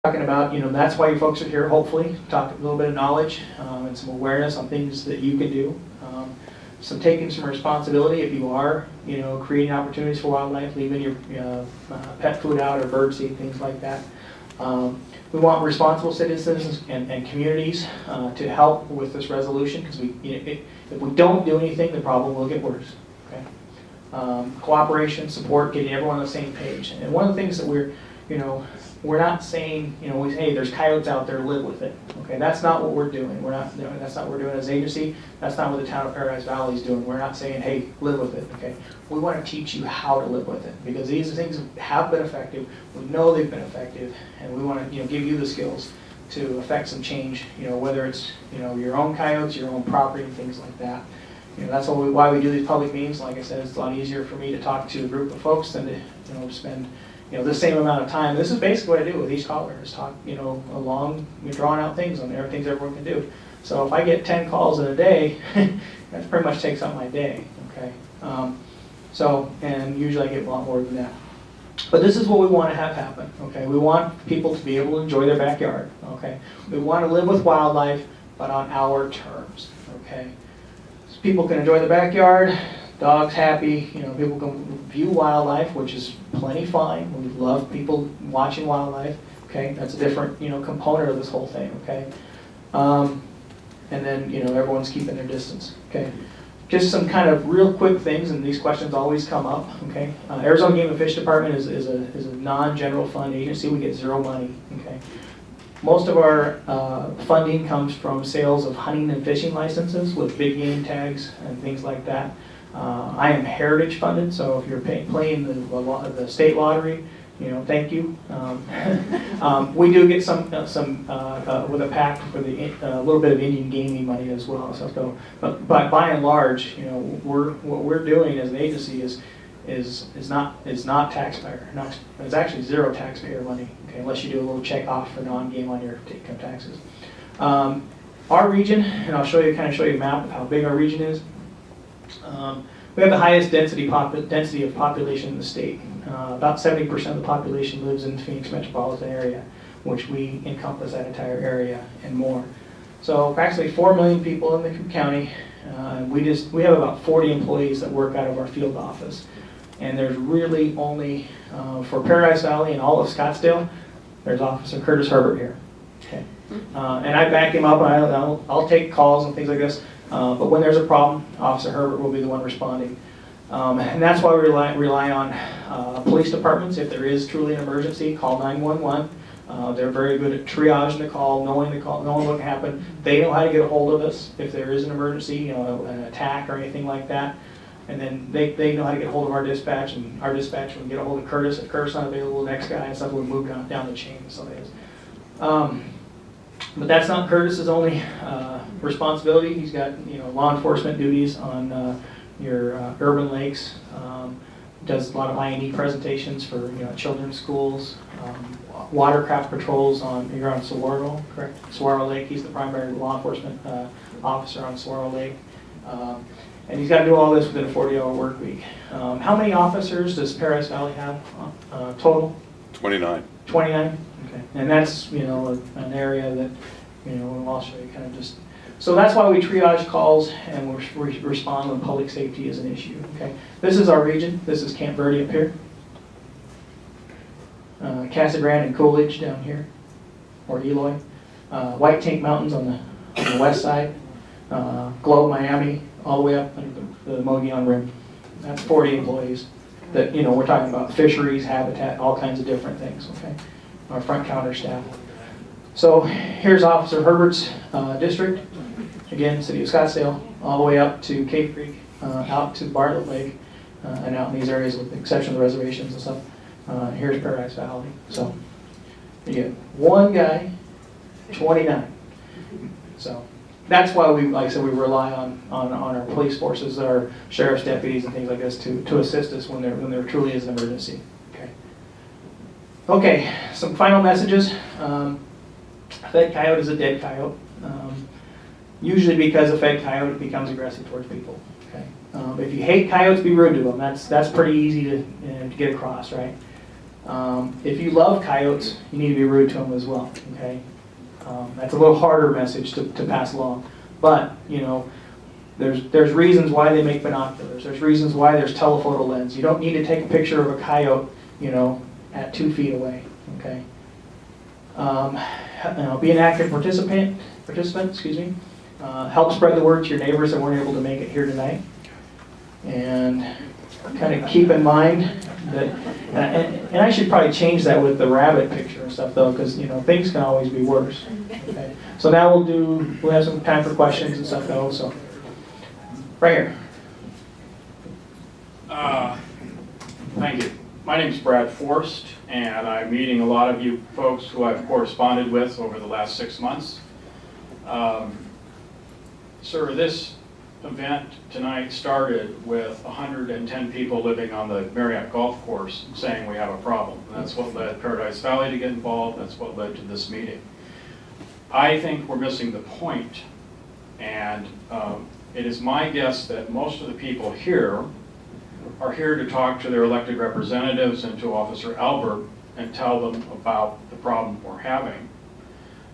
talking about, that's why you folks are here, hopefully, talk a little bit of knowledge and some awareness on things that you can do. Taking some responsibility if you are, creating opportunities for wildlife, leaving your pet food out or bird seed, things like that. We want responsible citizens and communities to help with this resolution, because if we don't do anything, the problem will get worse. Okay? Cooperation, support, getting everyone on the same page. And one of the things that we're not saying, hey, there's coyotes out there, live with it. Okay, that's not what we're doing. That's not what we're doing as an agency. That's not what the town of Paradise Valley is doing. We're not saying, hey, live with it. Okay, we want to teach you how to live with it, because these things have been effective. We know they've been effective, and we want to, give you the skills to affect some change. Whether it's, your own coyotes, your own property, and things like that. That's why we do these public meetings. Like I said, it's a lot easier for me to talk to a group of folks than to spend the same amount of time. This is basically what I do with each caller, is talk, along, drawing out things on everything everyone can do. So if I get 10 calls in a day, that pretty much takes up my day, okay? And usually I get a lot more than that. But this is what we want to have happen, okay? We want people to be able to enjoy their backyard, okay? We want to live with wildlife, but on our terms, okay? So people can enjoy their backyard, dogs happy, people can view wildlife, which is plenty fine. We love people watching wildlife, okay? That's a different, component of this whole thing, okay? And then, everyone's keeping their distance, okay? Just some kind of real quick things, and these questions always come up, okay? Arizona Game and Fish Department is a non-general fund agency. We get zero money, okay? Most of our funding comes from sales of hunting and fishing licenses with big game tags and things like that. I am heritage funded, so if you're playing the state lottery, thank you. We do get some with a pack for a little bit of Indian gaming money as well. But by and large, what we're doing as an agency is not taxpayer. It's actually zero taxpayer money, okay, unless you do a little check off for non-game on your income taxes. Our region, and I'll show you a map of how big our region is. We have the highest density of population in the state. About 70% of the population lives in the Phoenix metropolitan area, which we encompass that entire area and more. So approximately 4 million people in the county. We have about 40 employees that work out of our field office. And there's really only, for Paradise Valley and all of Scottsdale, there's Officer Curtis Herbert here. Okay. And I back him up, and I'll take calls and things like this. But when there's a problem, Officer Herbert will be the one responding. And that's why we rely on police departments. If there is truly an emergency, call 911. They're very good at triaging the call, knowing what can happen. They know how to get a hold of us if there is an emergency, an attack or anything like that. And then they know how to get a hold of our dispatch, and our dispatch will get a hold of Curtis. If Curtis is not available, the next guy and stuff will move down the chain. So it is. But that's not Curtis's only responsibility. He's got law enforcement duties on your urban lakes. Does a lot of I&E presentations for children's schools. Watercraft patrols you're on Saguaro, correct? Saguaro Lake. He's the primary law enforcement officer on Saguaro Lake. And he's got to do all this within a 40-hour work week. How many officers does Paradise Valley have total? 29. 29? Okay. And that's, an area that, I'll show you kind of just. So that's why we triage calls and we respond when public safety is an issue, okay? This is our region. This is Camp Verde up here. Casa Grande and Coolidge down here, or Eloy. White Tank Mountains on the west side. Globe, Miami, all the way up under the Mogollon Rim. That's 40 employees that, we're talking about fisheries, habitat, all kinds of different things, okay? Our front counter staff. So here's Officer Herbert's district. Again, City of Scottsdale, all the way up to Cave Creek, out to Bartlett Lake, and out in these areas with the exception of the reservations and stuff. Here's Paradise Valley. So you get one guy, 29. So that's why we rely on our police forces, our sheriff's deputies and things like this to assist us when there truly is an emergency. Okay, some final messages. A fed coyote is a dead coyote. Usually because a fed coyote becomes aggressive towards people. Okay, if you hate coyotes, be rude to them. That's pretty easy to get across, right? If you love coyotes, you need to be rude to them as well, okay? That's a little harder message to pass along. But, you know, there's reasons why they make binoculars. There's reasons why there's telephoto lens. You don't need to take a picture of a coyote, you know, at 2 feet away, okay? You know, be an active participant, excuse me. Help spread the word to your neighbors that weren't able to make it here tonight. And kind of keep in mind that, and I should probably change that with the rabbit picture and stuff though, because you know things can always be worse. Okay. So now we'll have some time for questions and stuff though. So right here. Thank you. My name's Brad Forst, and I'm meeting a lot of you folks who I've corresponded with over the last 6 months. Sir, this event tonight started with 110 people living on the Marriott Golf Course saying we have a problem. And that's what led Paradise Valley to get involved. That's what led to this meeting. I think we're missing the point, and it is my guess that most of the people here are here to talk to their elected representatives and to Officer Albert and tell them about the problem we're having.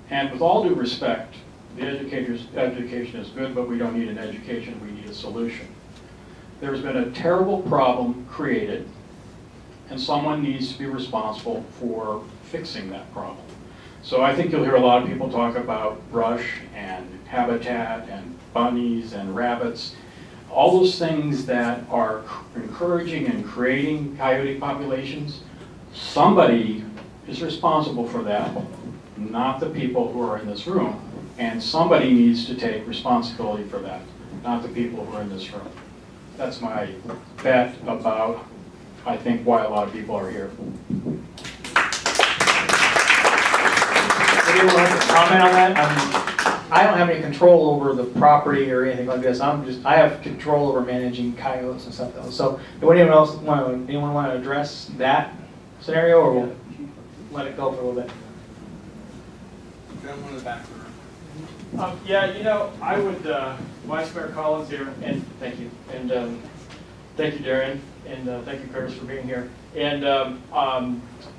And with all due respect, the education is good, but we don't need an education, we need a solution. There's been a terrible problem created, and someone needs to be responsible for fixing that problem. So I think you'll hear a lot of people talk about brush and habitat and bunnies and rabbits, all those things that are encouraging and creating coyote populations. Somebody is responsible for that, not the people who are in this room. And somebody needs to take responsibility for that, not the people who are in this room. That's my bet about, I think, why a lot of people are here. Anyone like to comment on that? I don't have any control over the property or anything like this. I have control over managing coyotes and stuff though. So, do anyone want to address that scenario, or we'll let it go for a little bit? Gentleman in the back. Yeah, you know, I would, Vice Mayor Collins here, and thank you, and thank you, Darian, and thank you, Curtis, for being here. And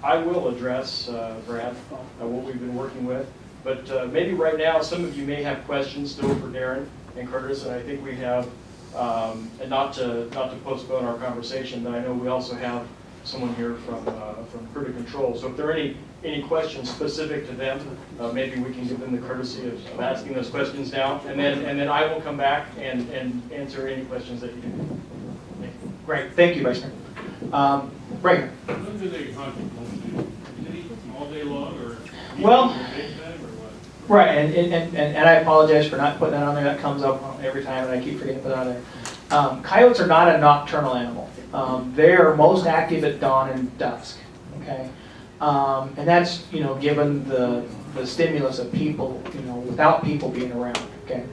I will address, Brad, what we've been working with, but maybe right now, some of you may have questions still for Darren and Curtis, and I think we have, and not to postpone our conversation, but I know we also have someone here from Critter Control. So if there are any questions specific to them, maybe we can give them the courtesy of asking those questions now, and then I will come back and answer any questions that you do. Thank you. Great, thank you, Vice Mayor. Right here. When do they hunt mostly? All day long, or Well, daytime, or what? right, and I apologize for not putting that on there. That comes up every time, and I keep forgetting to put it on there. Coyotes are not a nocturnal animal. They are most active at dawn and dusk. Okay, and that's given the stimulus of people, without people being around. Okay,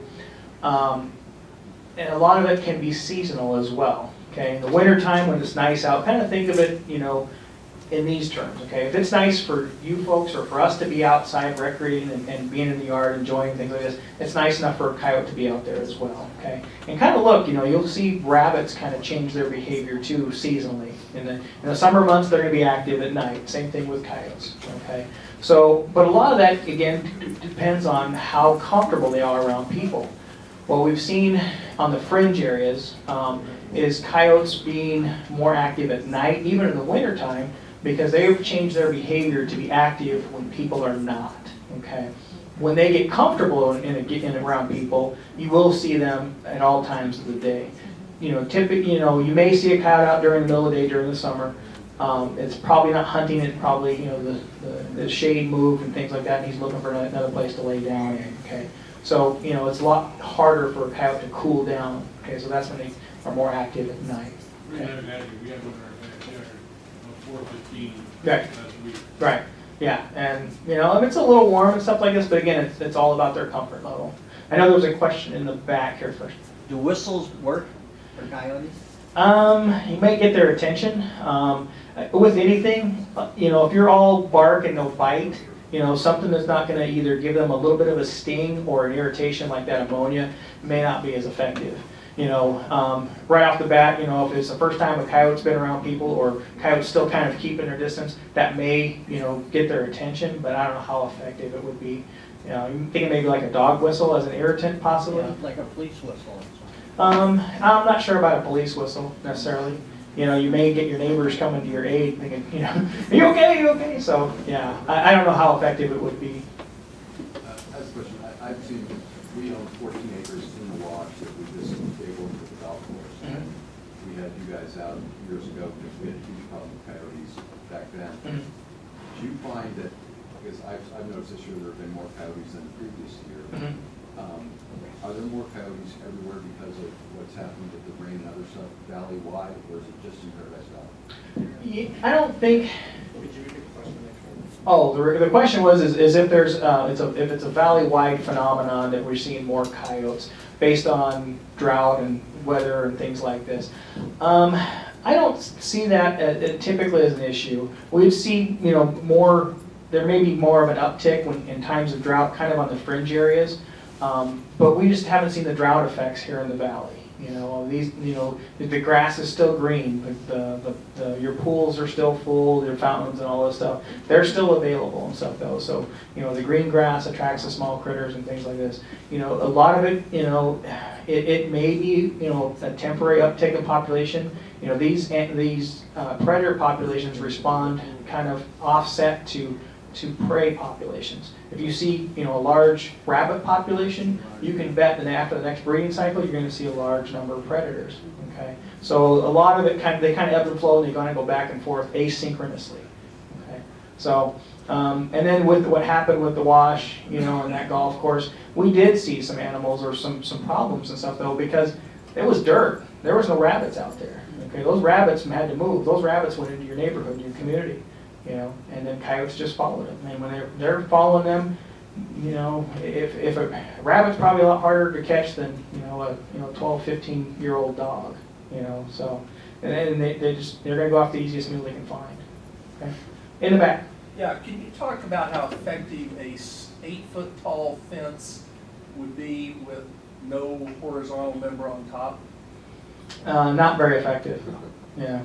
and a lot of it can be seasonal as well. Okay, in the wintertime when it's nice out, kind of think of it, in these terms. Okay, if it's nice for you folks or for us to be outside recreating and being in the yard enjoying things like this, it's nice enough for a coyote to be out there as well. Okay, and kind of look, you'll see rabbits kind of change their behavior too seasonally. In the summer months, they're going to be active at night. Same thing with coyotes. Okay, so but a lot of that again depends on how comfortable they are around people. What we've seen on the fringe areas is coyotes being more active at night, even in the wintertime, because they've changed their behavior to be active when people are not. Okay, when they get comfortable in around people, you will see them at all times of the day. Typically, you may see a coyote out during the middle of the day during the summer. It's probably not hunting. It's probably the shade moved and things like that, and he's looking for another place to lay down in. Okay, so it's a lot harder for a coyote to cool down. Okay, so that's when they are more active at night. We had one in our backyard, 4:15 Right. last week. Right. Yeah, and it's a little warm and stuff like this, but again, it's all about their comfort level. I know there was a question in the back here first. Do whistles work for coyotes? You might get their attention. With anything, if you're all bark and no bite, something that's not going to either give them a little bit of a sting or an irritation like that ammonia may not be as effective. right off the bat, if it's the first time a coyote's been around people or coyotes still kind of keeping their distance, that may, get their attention, but I don't know how effective it would be. I'm thinking maybe like a dog whistle as an irritant possibly. Yeah, like a police whistle. I'm not sure about a police whistle necessarily. You may get your neighbors coming to your aid thinking, are you okay, are you okay? So, yeah, I don't know how effective it would be. I have a question. I've seen, we own 14 acres in the wash that we just gave over to the golf course. Mhm. We had you guys out years ago because we had a huge problem with coyotes back then. Mhm. Do you find that, because I've noticed this year there have been more coyotes than the previous year. Mhm. Are there more coyotes everywhere because of what's happened with the rain and other stuff valley-wide, or is it just in Paradise Valley? I don't think. Could you repeat the question? Oh, the question was is if there's if it's a valley-wide phenomenon that we're seeing more coyotes based on drought and weather and things like this. I don't see that typically as an issue. We've seen more. There may be more of an uptick when in times of drought, kind of on the fringe areas, but we just haven't seen the drought effects here in the valley. The grass is still green, your pools are still full, your fountains and all this stuff, they're still available and stuff though. So, the green grass attracts the small critters and things like this. A lot of it, it may be, a temporary uptick in population. These predator populations respond kind of offset to prey populations. If you see, a large rabbit population, you can bet that after the next breeding cycle, you're going to see a large number of predators. Okay, so a lot of it they kind of ebb and flow, and they're going to go back and forth asynchronously. Okay, so and then with what happened with the wash, and that golf course, we did see some animals or some problems and stuff though, because it was dirt. There was no rabbits out there. Okay, those rabbits had to move. Those rabbits went into your neighborhood, your community. And then coyotes just followed them. And when they're following them, if a rabbit's probably a lot harder to catch than a 12, 15-year-old dog. So and they're going to go off the easiest meal they can find. Okay, in the back. Yeah, can you talk about how effective a 8-foot tall fence would be with no horizontal member on top? Not very effective. Yeah.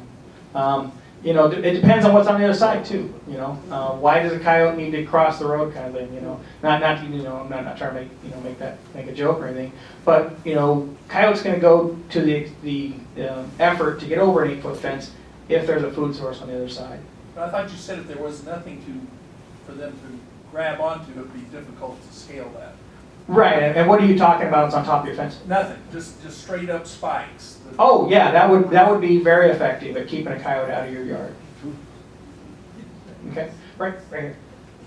It depends on what's on the other side too. Why does a coyote need to cross the road, kind of thing? I'm not trying to make a joke or anything, but coyote's going to go to the effort to get over an 8-foot fence if there's a food source on the other side. But I thought you said if there was nothing for them to grab onto, it'd be difficult to scale that. Right, and what are you talking about? It's on top of your fence. Nothing, just straight up spikes. Oh yeah, that would be very effective at keeping a coyote out of your yard. Okay, right here.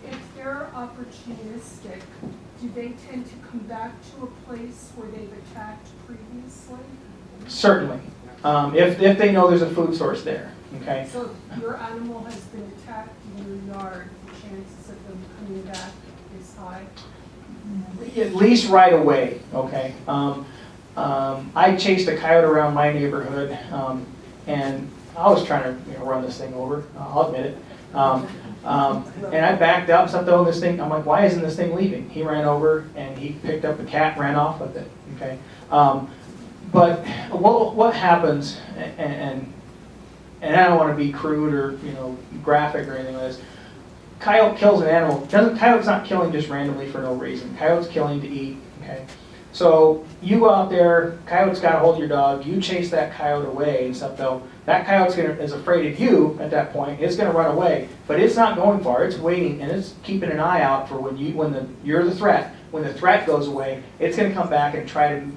If they're opportunistic, do they tend to come back to a place where they've attacked previously? Certainly, if they know there's a food source there. Okay. So if your animal has been attacked in your yard, the chances of them coming back is high? At least right away. Okay. I chased a coyote around my neighborhood, and I was trying to run this thing over. I'll admit it. And I backed up, something on this thing. I'm like, why isn't this thing leaving? He ran over and he picked up the cat, ran off with it. Okay. But what happens, and I don't want to be crude or graphic or anything like this. Coyote kills an animal. Coyote's not killing just randomly for no reason. Coyote's killing to eat. Okay. So you go out there, coyote's got a hold of your dog, you chase that coyote away and stuff though, that coyote is afraid of you at that point, it's going to run away, but it's not going far, it's waiting and it's keeping an eye out for you're the threat. When the threat goes away, it's going to come back and try to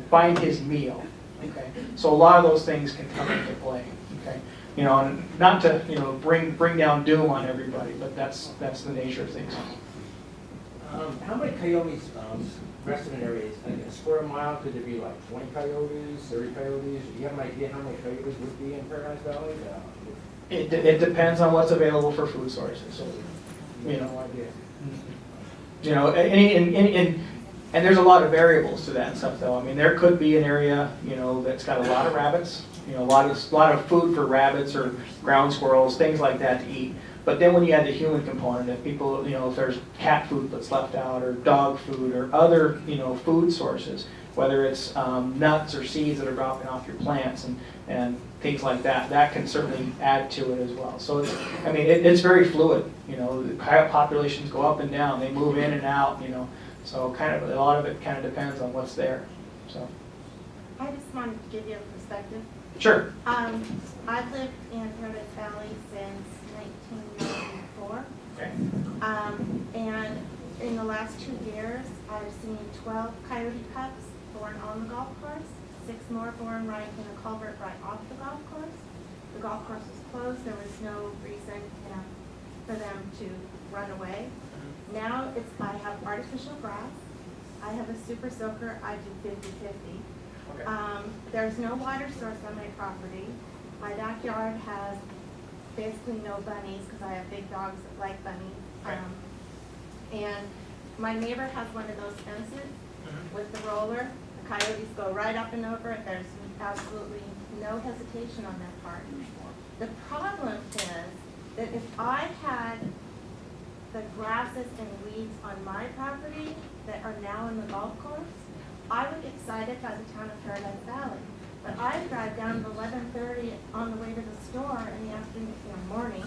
find his meal. Okay, so a lot of those things can come into play. Okay, and not to bring down doom on everybody, but that's the nature of things. How many coyotes rest in an area? Like a square mile, could there be like 20 coyotes, 30 coyotes? Do you have an idea how many coyotes would be in Paradise Valley? It depends on what's available for food sources. So, No and idea. there's a lot of variables to that stuff though. I mean, there could be an area, that's got a lot of rabbits, a lot of food for rabbits or ground squirrels, things like that to eat. But then when you add the human component, if people, if there's cat food that's left out, or dog food, or other, food sources, whether it's nuts or seeds that are dropping off your plants and things like that, that can certainly add to it as well. So it's, it's very fluid, the coyote populations go up and down, they move in and out, so kind of, a lot of it kind of depends on what's there, so. I just wanted to give you a perspective. Sure. I've lived in Paradise Valley since 1994. Okay. And in the last 2 years, I've seen 12 coyote cubs born on the golf course, 6 more born right in a culvert right off the golf course. The golf course was closed, there was no reason, for them to run away. Now I have artificial grass, I have a super soaker, I do 50-50. Okay. There's no water source on my property. My backyard has basically no bunnies because I have big dogs that like bunnies. Okay. And my neighbor has one of those fences with the roller. The coyotes go right up and over it. There's absolutely no hesitation on that part. The problem is that if I had the grasses and weeds on my property that are now in the golf course, I would get cited by the town of Paradise Valley. But I drive down at 11:30 on the way to the store in the afternoon or morning,